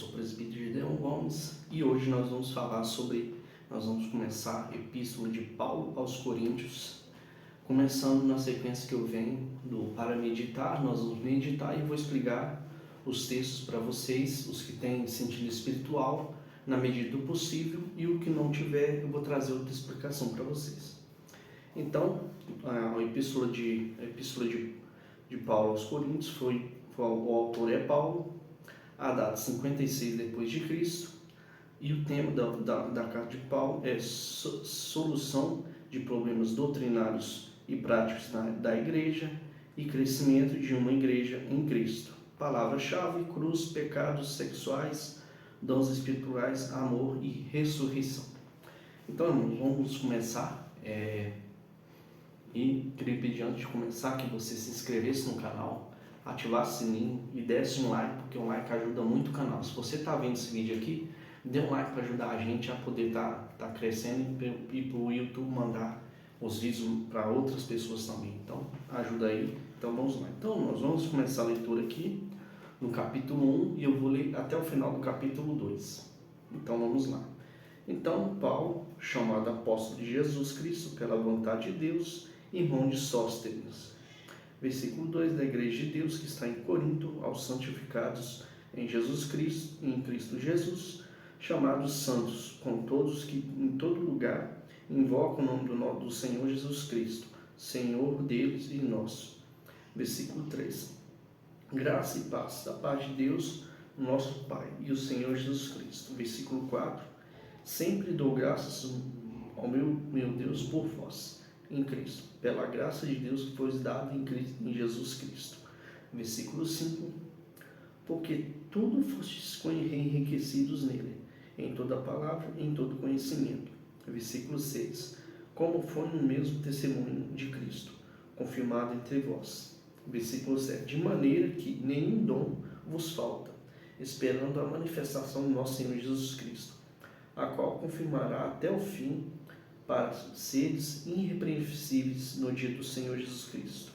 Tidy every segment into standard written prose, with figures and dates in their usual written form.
sou o presbítero Gideon Gomes e hoje nós vamos começar a Epístola de Paulo aos Coríntios, começando na sequência que eu venho para meditar. Nós vamos meditar e eu vou explicar os textos para vocês, os que têm sentido espiritual, na medida do possível, e o que não tiver, eu vou trazer outra explicação para vocês. Então, a Epístola de Paulo aos Coríntios, o autor é Paulo, a data 56 depois de Cristo, e o tema da carta de Paulo é solução de problemas doutrinários e práticos da igreja e crescimento de uma igreja em Cristo. Palavra-chave: cruz, pecados sexuais, dons espirituais, amor e ressurreição. Então, irmãos, vamos começar. E queria pedir, antes de começar, que você se inscrevesse no canal, ativasse o sininho e desse um like, porque um like ajuda muito o canal. Se você está vendo esse vídeo aqui, dê um like para ajudar a gente a poder tá crescendo e para o YouTube mandar os vídeos para outras pessoas também. Então, ajuda aí. Então, vamos lá. Então, nós vamos começar a leitura aqui no capítulo 1 e eu vou ler até o final do capítulo 2. Então, vamos lá. Então, Paulo, chamado apóstolo de Jesus Cristo pela vontade de Deus, irmão de Sóstenes. Versículo 2: da igreja de Deus que está em Corinto, aos santificados em Jesus Cristo, em Cristo Jesus, chamados santos, com todos que em todo lugar invocam o nome do Senhor Jesus Cristo, Senhor deles e nosso. Versículo 3: graça e paz da parte de Deus, nosso Pai, e o Senhor Jesus Cristo. Versículo 4: sempre dou graças ao meu Deus por vós, em Cristo, pela graça de Deus que foi dada em Jesus Cristo. Versículo 5: porque tudo fostes enriquecidos nele, em toda palavra e em todo conhecimento. Versículo 6: como foi no mesmo testemunho de Cristo, confirmado entre vós. Versículo 7: de maneira que nenhum dom vos falta, esperando a manifestação do nosso Senhor Jesus Cristo, a qual confirmará até o fim, para seres irrepreensíveis no dia do Senhor Jesus Cristo.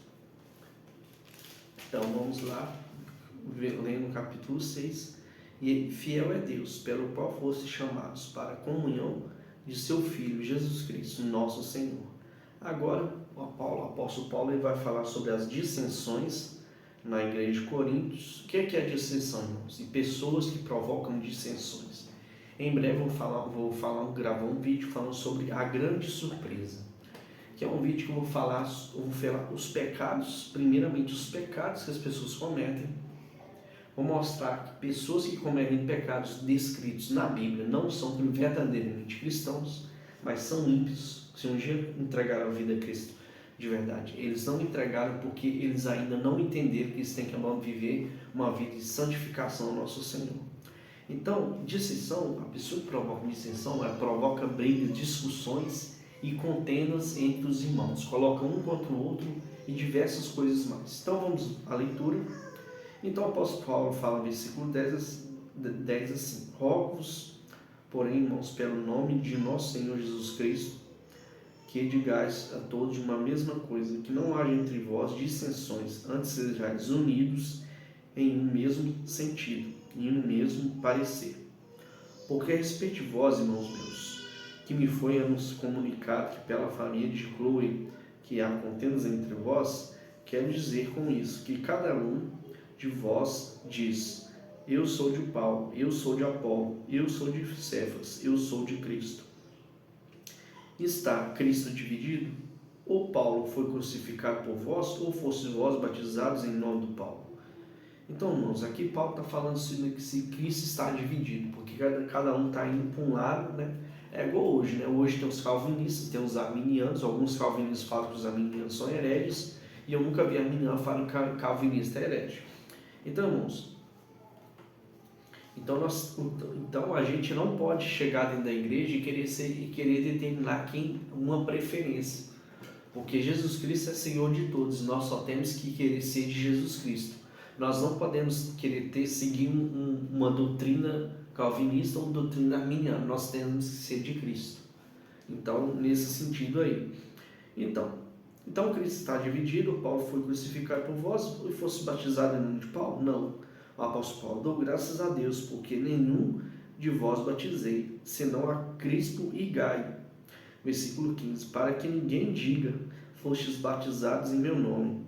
Então vamos lá, lendo o capítulo 6. E fiel é Deus, pelo qual fostes chamados para a comunhão de seu Filho Jesus Cristo, nosso Senhor. Agora, o apóstolo Paulo, ele vai falar sobre as dissensões na igreja de Coríntios. O que é dissensão, irmãos? E pessoas que provocam dissensões. Em breve eu vou gravar um vídeo falando sobre a grande surpresa, que é um vídeo que eu vou falar os pecados, primeiramente os pecados que as pessoas cometem. Vou mostrar que pessoas que cometem pecados descritos na Bíblia não são verdadeiramente cristãos, mas são ímpios, se um dia entregaram a vida a Cristo de verdade. Eles não entregaram porque eles ainda não entenderam que eles têm que viver uma vida de santificação ao nosso Senhor. Então, dissensão, a pessoa que provoca dissensão, ela provoca brigas, discussões e contendas entre os irmãos, coloca um contra o outro e diversas coisas mais. Então, vamos à leitura. Então, o apóstolo Paulo fala no versículo 10 assim: rogo-vos, porém, irmãos, pelo nome de nosso Senhor Jesus Cristo, que digais a todos uma mesma coisa, que não haja entre vós dissensões, antes sejais unidos em um mesmo sentido e no mesmo parecer. Porque a respeito de vós, irmãos meus, que me foi comunicado que pela família de Cloe que há contendas entre vós, quero dizer com isso que cada um de vós diz: eu sou de Paulo, eu sou de Apolo, eu sou de Cefas, eu sou de Cristo. Está Cristo dividido? Ou Paulo foi crucificado por vós, ou fostes vós batizados em nome do Paulo? Então, irmãos, aqui Paulo está falando que se Cristo está dividido, porque cada um está indo para um lado, né? É igual hoje, né? Hoje tem os calvinistas, tem os arminianos. Alguns calvinistas falam que os arminianos são hereges, e eu nunca vi arminiano falando que calvinista é herege. Então, irmãos, então a gente não pode chegar dentro da igreja e querer determinar uma preferência, porque Jesus Cristo é Senhor de todos, nós só temos que querer ser de Jesus Cristo. Nós não podemos seguir uma doutrina calvinista ou doutrina arminiana, nós temos que ser de Cristo. Então, nesse sentido aí. Então Cristo está dividido. Paulo foi crucificado por vós e fosse batizado em nome de Paulo? Não. O apóstolo Paulo: dou graças a Deus, porque nenhum de vós batizei, senão a Crispo e Gaio. Versículo 15: para que ninguém diga, fostes batizados em meu nome.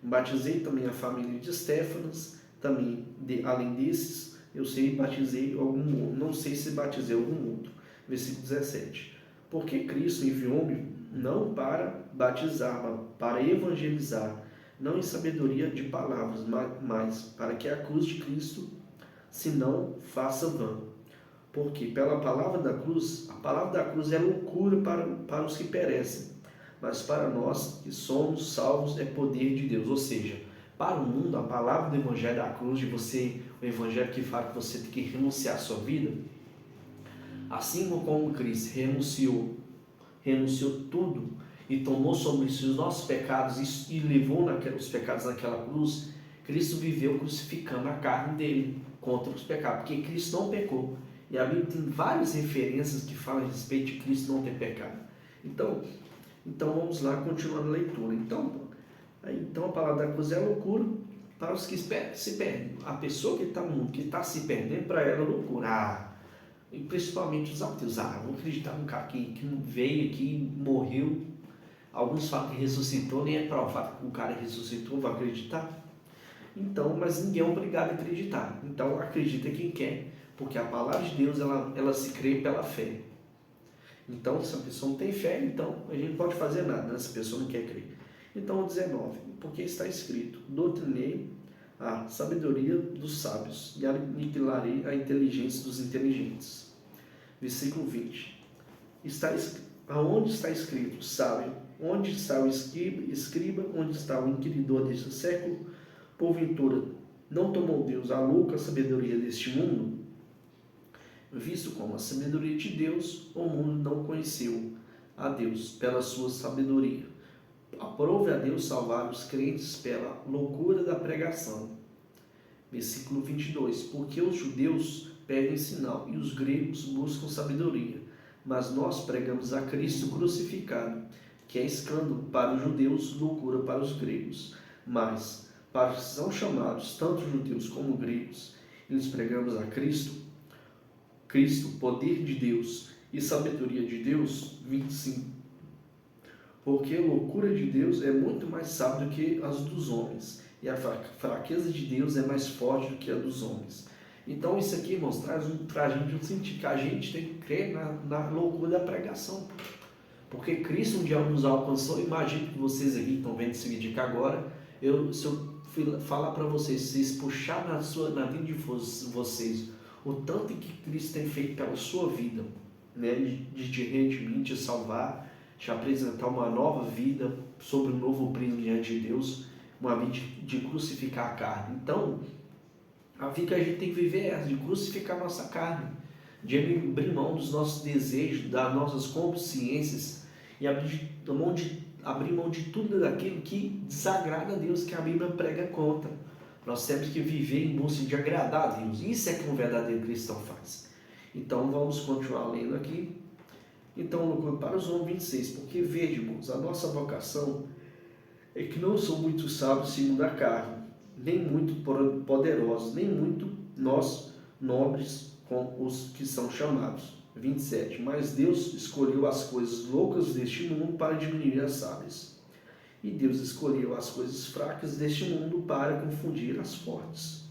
Batizei também a família de Estéfanas, também, além desses, eu sei, batizei algum outro, não sei se batizei algum outro. Versículo 17: porque Cristo enviou-me não para batizar, mas para evangelizar, não em sabedoria de palavras, mas para que a cruz de Cristo se não faça vã. Porque pela palavra da cruz, a palavra da cruz é loucura para os que perecem, mas para nós que somos salvos é poder de Deus. Ou seja, para o mundo, a palavra do evangelho da cruz, o evangelho que fala que você tem que renunciar à sua vida, assim como Cristo renunciou tudo e tomou sobre si os nossos pecados e levou os pecados naquela cruz. Cristo viveu crucificando a carne dele contra os pecados, porque Cristo não pecou. E a Bíblia tem várias referências que falam a respeito de Cristo não ter pecado. Então vamos lá, continuando a leitura. Então a palavra da cruz é loucura para os que se perdem. A pessoa que está no mundo, que está se perdendo, para ela é loucura. E principalmente os ateus. Vou acreditar num cara que não veio aqui, morreu. Alguns falam que ressuscitou, nem é provado que o cara ressuscitou, vai acreditar? Então, mas ninguém é obrigado a acreditar. Então acredita quem quer, porque a palavra de Deus ela se crê pela fé. Então, se a pessoa não tem fé, então a gente não pode fazer nada, né? Se a pessoa não quer crer. Então, 19, porque está escrito: doutrinei a sabedoria dos sábios e aniquilarei a inteligência dos inteligentes. Versículo 20. Aonde está escrito sábio? Onde está o escriba? Onde está o inquiridor deste século? Porventura, não tomou Deus a louca sabedoria deste mundo? Visto como a sabedoria de Deus, o mundo não conheceu a Deus pela sua sabedoria. Aprove a Deus salvar os crentes pela loucura da pregação. Versículo 22. Porque os judeus pedem sinal e os gregos buscam sabedoria, mas nós pregamos a Cristo crucificado, que é escândalo para os judeus, loucura para os gregos. Mas para os que são chamados, tanto judeus como gregos, eles pregamos a Cristo, poder de Deus e sabedoria de Deus. 25. Porque a loucura de Deus é muito mais sábia do que as dos homens, e a fraqueza de Deus é mais forte do que a dos homens. Então isso aqui, irmãos, traz para a gente um sentido que a gente tem que crer na loucura da pregação. Porque Cristo um dia nos alcançou. Imagino que vocês aqui estão vendo esse vídeo aqui agora. Se eu falar para vocês puxar na vida de vocês o tanto que Cristo tem feito pela sua vida, né, de te redimir, de salvar, te apresentar uma nova vida sobre um novo prisma diante de Deus, uma vida de crucificar a carne. Então, a vida que a gente tem que viver é essa, de crucificar a nossa carne, de abrir mão dos nossos desejos, das nossas consciências e abrir mão de tudo daquilo que desagrada a Deus, que a Bíblia prega contra. Nós temos que viver em busca de agradar a Deus. Isso é que um verdadeiro cristão faz. Então vamos continuar lendo aqui. Então, para os homens 26, porque vede, irmãos, a nossa vocação é que não são muito sábios segundo a carne, nem muito poderosos, nem muito nós nobres com os que são chamados. 27. Mas Deus escolheu as coisas loucas deste mundo para diminuir as sábias. E Deus escolheu as coisas fracas deste mundo para confundir as fortes.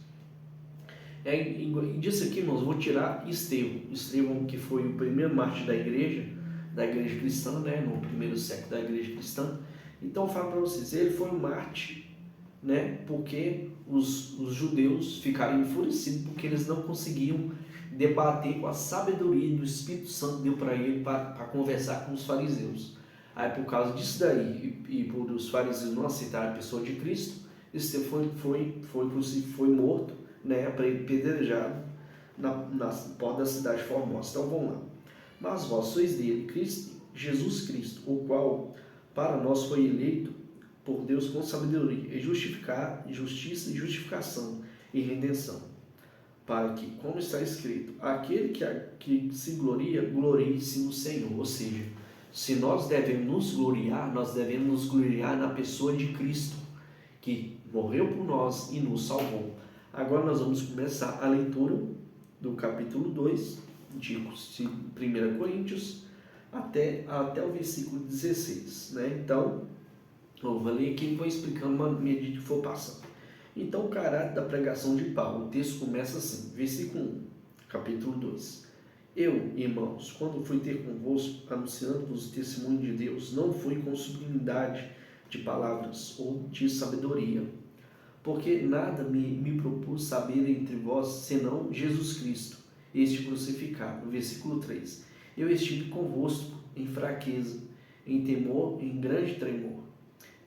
Disso aqui, irmãos, vou tirar Estevão, que foi o primeiro mártir da igreja cristã, né, no primeiro século da igreja cristã. Então eu falo para vocês, ele foi um mártir, né, porque os judeus ficaram enfurecidos porque eles não conseguiam debater com a sabedoria do Espírito Santo deu para ele para conversar com os fariseus. Aí por causa disso daí e por os fariseus não aceitarem a pessoa de Cristo, Estevão foi morto, né, apedrejado na porta da cidade formosa. Então vamos lá. Mas vós sois dele, Cristo, Jesus Cristo, o qual para nós foi eleito por Deus com sabedoria, e justiça e justificação e redenção, para que, como está escrito, aquele que se gloria, glorie-se no Senhor. Ou seja, se nós devemos nos gloriar na pessoa de Cristo, que morreu por nós e nos salvou. Agora nós vamos começar a leitura do capítulo 2 de 1 Coríntios até o versículo 16, né? Então, eu vou ler aqui e vou explicando à medida que for passando. Então, o caráter da pregação de Paulo, o texto começa assim, versículo 1, capítulo 2. Eu, irmãos, quando fui ter convosco, anunciando-vos o testemunho de Deus, não fui com sublimidade de palavras ou de sabedoria, porque nada me propus saber entre vós, senão Jesus Cristo, este crucificado. Versículo 3. Eu estive convosco em fraqueza, em temor, em grande tremor.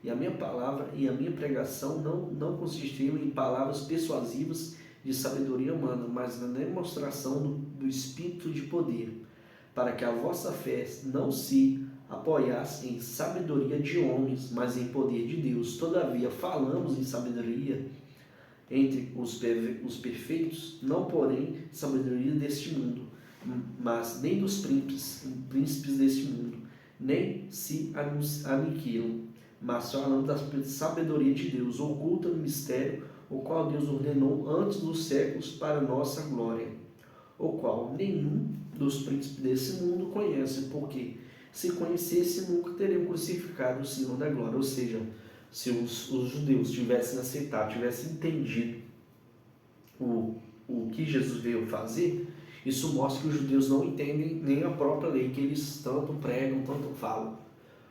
E a minha palavra e a minha pregação não consistiam em palavras persuasivas de sabedoria humana, mas na demonstração do Espírito de poder, para que a vossa fé não se apoiasse em sabedoria de homens, mas em poder de Deus. Todavia, falamos em sabedoria entre os perfeitos, não porém sabedoria deste mundo, mas nem dos príncipes deste mundo, nem se aniquilam, mas falamos da sabedoria de Deus, oculta no mistério, o qual Deus ordenou antes dos séculos para nossa glória, o qual nenhum dos príncipes desse mundo conhece, porque se conhecesse, nunca teriam crucificado o Senhor da glória. Ou seja, se os judeus tivessem aceitado, tivessem entendido o que Jesus veio fazer, isso mostra que os judeus não entendem nem a própria lei, que eles tanto pregam, tanto falam.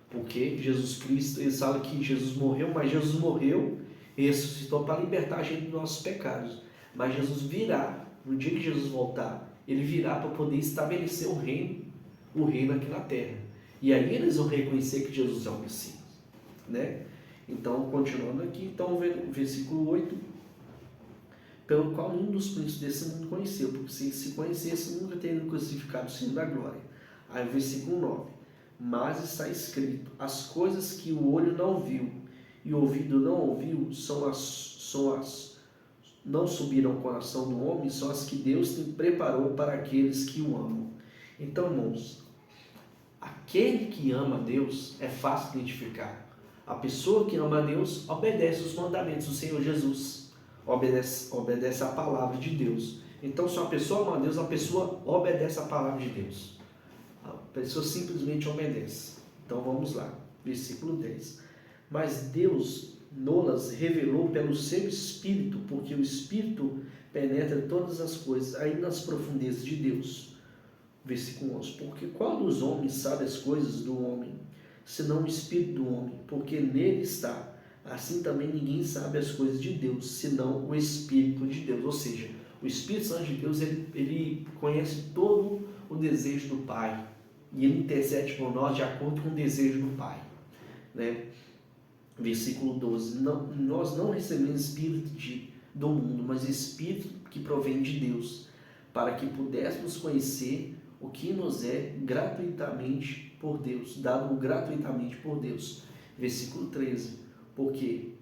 Porque Jesus Cristo, eles falam que Jesus morreu, mas Jesus morreu e ressuscitou para libertar a gente dos nossos pecados. Mas Jesus virá, no dia que Jesus voltar, ele virá para poder estabelecer o reino aqui na terra. E aí eles vão reconhecer que Jesus é o Messias, né? Então, continuando aqui, então, o versículo 8, pelo qual nenhum dos príncipes desse mundo conheceu, porque se conhecesse, nunca teria crucificado o Senhor da glória. Aí o versículo 9, mas está escrito, as coisas que o olho não viu e o ouvido não ouviu não subiram ao coração do homem, são as que Deus preparou para aqueles que o amam. Então, irmãos, aquele que ama a Deus é fácil de identificar. A pessoa que ama a Deus obedece os mandamentos do Senhor Jesus, obedece a palavra de Deus. Então, se uma pessoa ama a Deus, a pessoa obedece a palavra de Deus. A pessoa simplesmente obedece. Então, vamos lá, versículo 10. Mas Deus nolas revelou pelo seu Espírito, porque o Espírito penetra todas as coisas, aí nas profundezas de Deus. Versículo 11. Porque qual dos homens sabe as coisas do homem, senão o Espírito do homem? Porque nele está. Assim também ninguém sabe as coisas de Deus, senão o Espírito de Deus. Ou seja, o Espírito Santo de Deus, ele conhece todo o desejo do Pai. E ele intercede por nós de acordo com o desejo do Pai, né? Versículo 12. Nós não recebemos Espírito do mundo, mas Espírito que provém de Deus, para que pudéssemos conhecer o que nos é gratuitamente por Deus, dado gratuitamente por Deus. Versículo 13. Porque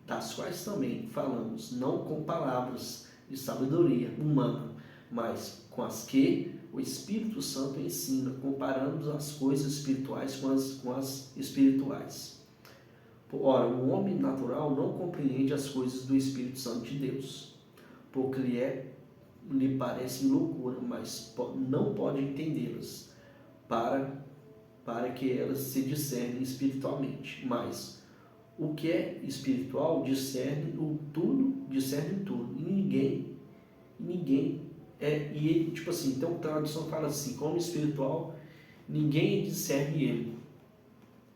das quais também falamos, não com palavras de sabedoria humana, mas com as que o Espírito Santo ensina, comparando as coisas espirituais com as espirituais. Ora, o homem natural não compreende as coisas do Espírito Santo de Deus, porque lhe parecem loucura, mas não pode entendê-las, para que elas se discernem espiritualmente. Mas o que é espiritual discerne tudo, e ninguém tipo assim, então a tradução fala assim, como espiritual, ninguém discerne ele,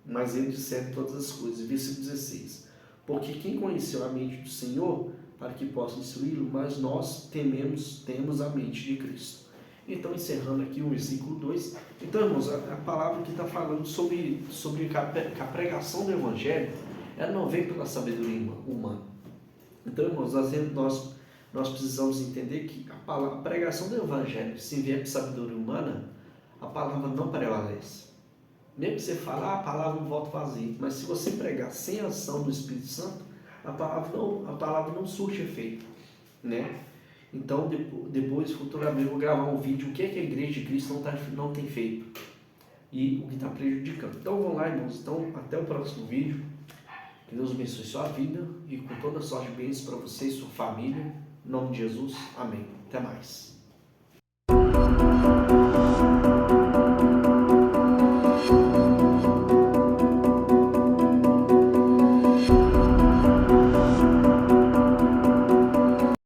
mas ele discerne todas as coisas. Versículo 16. Porque quem conheceu a mente do Senhor, para que possa instruí-lo, mas nós temos a mente de Cristo. Então, encerrando aqui o versículo 2. Então, irmãos, a palavra que está falando sobre que a pregação do Evangelho, ela não vem pela sabedoria humana. Então, irmãos, nós precisamos entender que a pregação do Evangelho, se vier por sabedoria humana, a palavra não prevalece. Mesmo que você fale, a palavra não volta vazia, mas se você pregar sem a ação do Espírito Santo, a palavra não surte efeito, né? Então, depois, futuramente, eu vou gravar um vídeo, o que é que a Igreja de Cristo não tem feito e o que está prejudicando. Então, vamos lá, irmãos. Então, até o próximo vídeo. Que Deus abençoe sua vida e com toda sorte de bênçãos para você e sua família. Em nome de Jesus, amém. Até mais.